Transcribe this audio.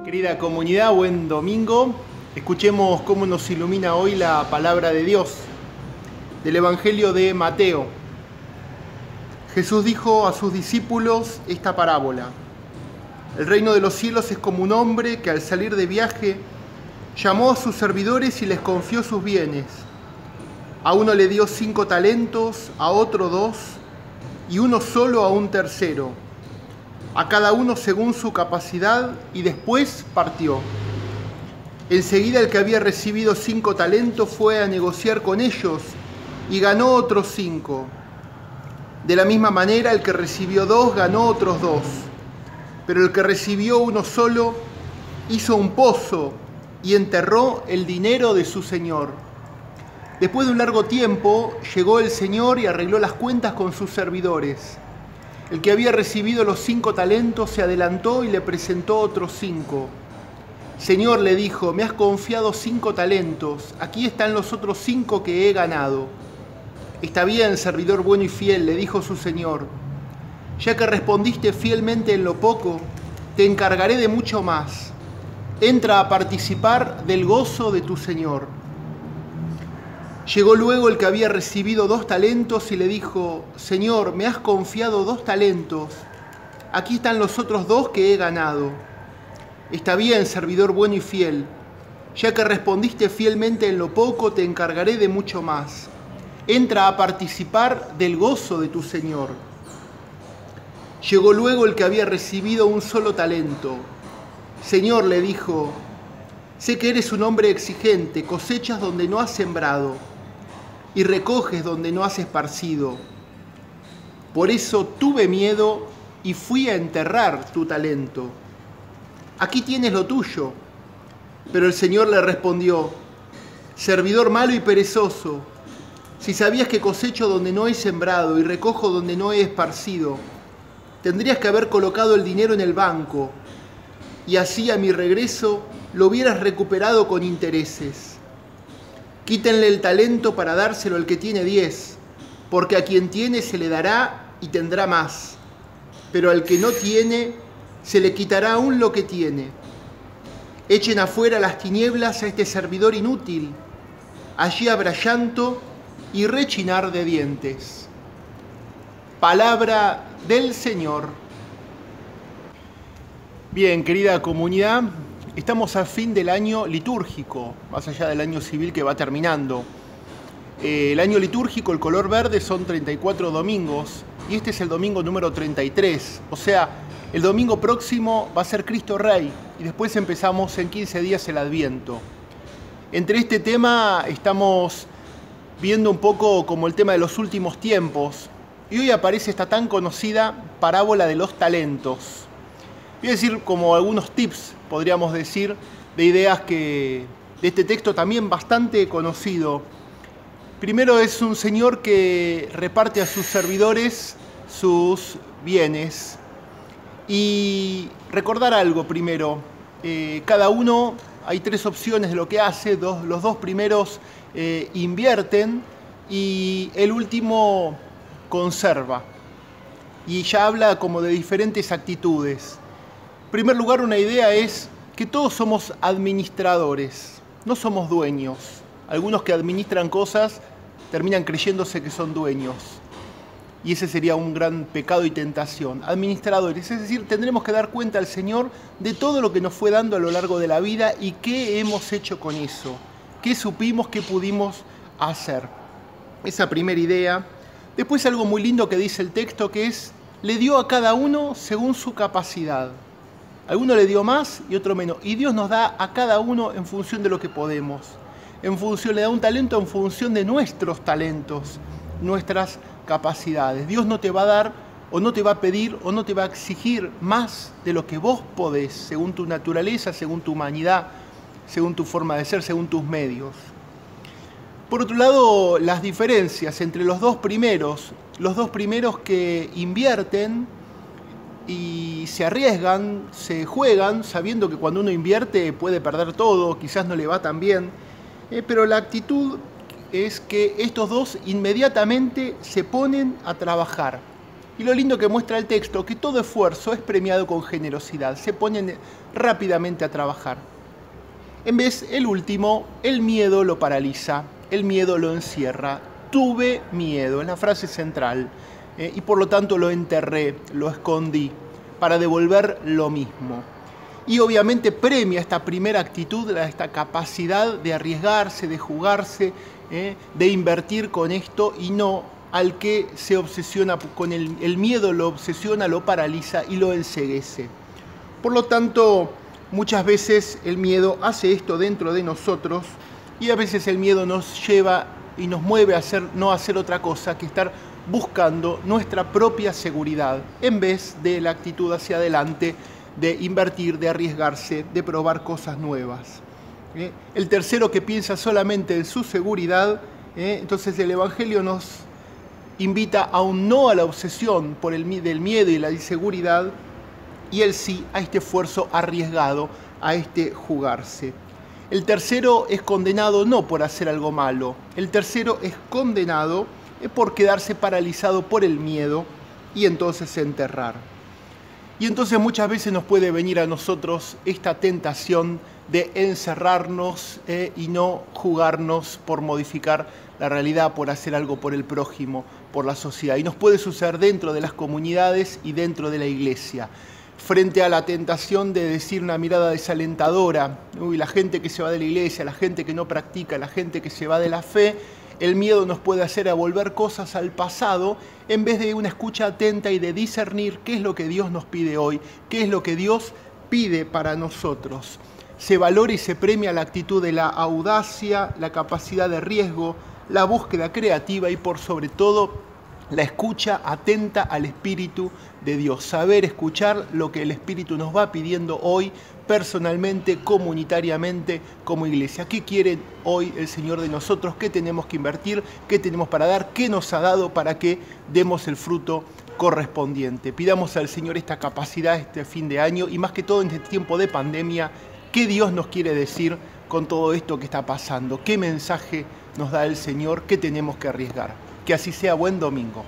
Querida comunidad, buen domingo. Escuchemos cómo nos ilumina hoy la palabra de Dios del Evangelio de Mateo. Jesús dijo a sus discípulos esta parábola. El reino de los cielos es como un hombre que al salir de viaje llamó a sus servidores y les confió sus bienes. A uno le dio 5 talentos, a otro 2 y uno solo a un tercero, a cada uno según su capacidad, y después partió. Enseguida el que había recibido 5 talentos fue a negociar con ellos y ganó otros 5. De la misma manera el que recibió 2 ganó otros 2. Pero el que recibió uno solo hizo un pozo y enterró el dinero de su señor. Después de un largo tiempo llegó el señor y arregló las cuentas con sus servidores. El que había recibido los 5 talentos se adelantó y le presentó otros 5. Señor, le dijo, me has confiado 5 talentos, aquí están los otros 5 que he ganado. Está bien, servidor bueno y fiel, le dijo su señor. Ya que respondiste fielmente en lo poco, te encargaré de mucho más. Entra a participar del gozo de tu señor. Llegó luego el que había recibido 2 talentos y le dijo, Señor, me has confiado 2 talentos, aquí están los otros 2 que he ganado. Está bien, servidor bueno y fiel, ya que respondiste fielmente en lo poco, te encargaré de mucho más. Entra a participar del gozo de tu señor. Llegó luego el que había recibido un solo talento. Señor, le dijo, sé que eres un hombre exigente, cosechas donde no has sembrado y recoges donde no has esparcido. Por eso tuve miedo y fui a enterrar tu talento. Aquí tienes lo tuyo. Pero el Señor le respondió, servidor malo y perezoso, si sabías que cosecho donde no he sembrado y recojo donde no he esparcido, tendrías que haber colocado el dinero en el banco, y así a mi regreso lo hubieras recuperado con intereses. Quítenle el talento para dárselo al que tiene 10, porque a quien tiene se le dará y tendrá más, pero al que no tiene se le quitará aún lo que tiene. Echen afuera las tinieblas a este servidor inútil, allí habrá llanto y rechinar de dientes. Palabra del Señor. Bien, querida comunidad, estamos a fin del año litúrgico, más allá del año civil que va terminando. El año litúrgico, el color verde, son 34 domingos y este es el domingo número 33. O sea, el domingo próximo va a ser Cristo Rey y después empezamos en 15 días el Adviento. Entre este tema estamos viendo un poco como el tema de los últimos tiempos y hoy aparece esta tan conocida parábola de los talentos. Voy a decir como algunos tips, podríamos decir, de ideas de este texto también bastante conocido. Primero es un señor que reparte a sus servidores sus bienes. Y recordar algo primero, cada uno, hay 3 opciones de lo que hace, los 2 primeros invierten y el último conserva. Y ya habla como de diferentes actitudes. En primer lugar, una idea es que todos somos administradores, no somos dueños. Algunos que administran cosas terminan creyéndose que son dueños. Y ese sería un gran pecado y tentación. Administradores, es decir, tendremos que dar cuenta al Señor de todo lo que nos fue dando a lo largo de la vida y qué hemos hecho con eso, qué supimos, qué pudimos hacer. Esa primera idea. Después algo muy lindo que dice el texto, que es, le dio a cada uno según su capacidad. Alguno le dio más y otro menos. Y Dios nos da a cada uno en función de lo que podemos. Le da un talento en función de nuestros talentos, nuestras capacidades. Dios no te va a dar o no te va a pedir o no te va a exigir más de lo que vos podés, según tu naturaleza, según tu humanidad, según tu forma de ser, según tus medios. Por otro lado, las diferencias entre los dos primeros que invierten y se arriesgan, se juegan, sabiendo que cuando uno invierte puede perder todo, quizás no le va tan bien, pero la actitud es que estos 2 inmediatamente se ponen a trabajar. Y lo lindo que muestra el texto, que todo esfuerzo es premiado con generosidad, se ponen rápidamente a trabajar. En vez, el último, el miedo lo paraliza, el miedo lo encierra. Tuve miedo, es la frase central, y por lo tanto lo enterré, lo escondí, para devolver lo mismo. Y obviamente premia esta primera actitud, esta capacidad de arriesgarse, de jugarse, de invertir con esto y no al que se obsesiona con el miedo, lo obsesiona, lo paraliza y lo enceguece. Por lo tanto, muchas veces el miedo hace esto dentro de nosotros y a veces el miedo nos lleva y nos mueve a no hacer otra cosa que estar buscando nuestra propia seguridad en vez de la actitud hacia adelante de invertir, de arriesgarse, de probar cosas nuevas. El tercero que piensa solamente en su seguridad, entonces el Evangelio nos invita a un no a la obsesión por del miedo y la inseguridad y el sí a este esfuerzo arriesgado, a este jugarse. El tercero es condenado no por hacer algo malo, el tercero es condenado por quedarse paralizado por el miedo y entonces enterrar. Y entonces muchas veces nos puede venir a nosotros esta tentación de encerrarnos y no jugarnos por modificar la realidad, por hacer algo por el prójimo, por la sociedad. Y nos puede suceder dentro de las comunidades y dentro de la iglesia. Frente a la tentación de decir una mirada desalentadora, la gente que se va de la iglesia, la gente que no practica, la gente que se va de la fe, el miedo nos puede hacer a volver cosas al pasado en vez de una escucha atenta y de discernir qué es lo que Dios nos pide hoy, qué es lo que Dios pide para nosotros. Se valora y se premia la actitud de la audacia, la capacidad de riesgo, la búsqueda creativa y por sobre todo la escucha atenta al Espíritu de Dios. Saber escuchar lo que el Espíritu nos va pidiendo hoy personalmente, comunitariamente, como iglesia. ¿Qué quiere hoy el Señor de nosotros? ¿Qué tenemos que invertir? ¿Qué tenemos para dar? ¿Qué nos ha dado para que demos el fruto correspondiente? Pidamos al Señor esta capacidad este fin de año y más que todo en este tiempo de pandemia, ¿qué Dios nos quiere decir con todo esto que está pasando? ¿Qué mensaje nos da el Señor? ¿Qué tenemos que arriesgar? Que así sea. Buen domingo.